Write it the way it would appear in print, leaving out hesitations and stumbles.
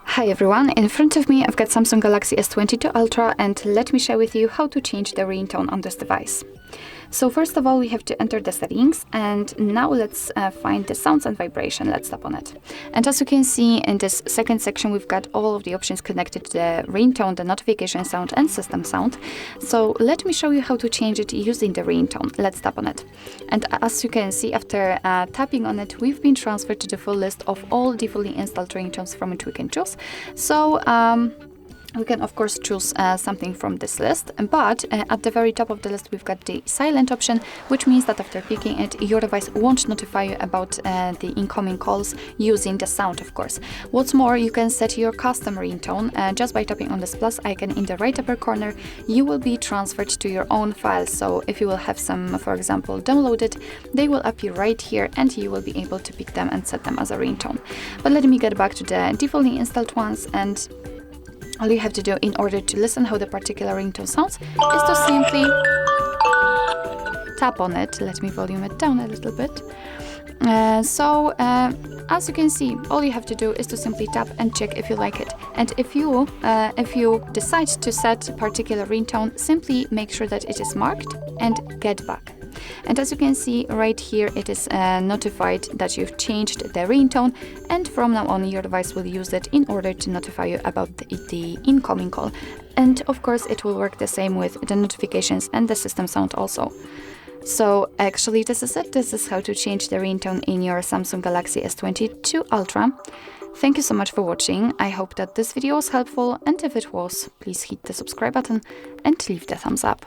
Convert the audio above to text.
Hi everyone, in front of me I've got Samsung Galaxy S22 Ultra, and let me share with you how to change the ringtone on this device. So first of all, we have to enter the settings, and now let's find the sounds and vibration. Let's tap on it. And as you can see in this second section, we've got all of the options connected to the ringtone, the notification sound and system sound. So let me show you how to change it using the ringtone. Let's tap on it. And as you can see, after tapping on it, we've been transferred to the full list of all the fully installed ringtones from which we can choose. So we can of course choose something from this list, but at the very top of the list we've got the silent option, which means that after picking it, your device won't notify you about the incoming calls using the sound, of course. What's more, you can set your custom ringtone just by tapping on this plus icon in the right upper corner. You will be transferred to your own files, so if you will have some, for example, downloaded, they will appear right here and you will be able to pick them and set them as a ringtone. But let me get back to the defaultly installed ones, and all you have to do in order to listen how the particular ringtone sounds is to simply tap on it. Let me volume it down a little bit. As you can see, all you have to do is to simply tap and check if you like it. And if you decide to set a particular ringtone, simply make sure that it is marked and get back. And as you can see right here, it is notified that you've changed the ringtone, and from now on your device will use it in order to notify you about the incoming call. And of course it will work the same with the notifications and the system sound also. So actually this is it. This is how to change the ringtone in your Samsung Galaxy S22 Ultra. Thank you so much for watching. I hope that this video was helpful, and if it was, please hit the subscribe button and leave the thumbs up.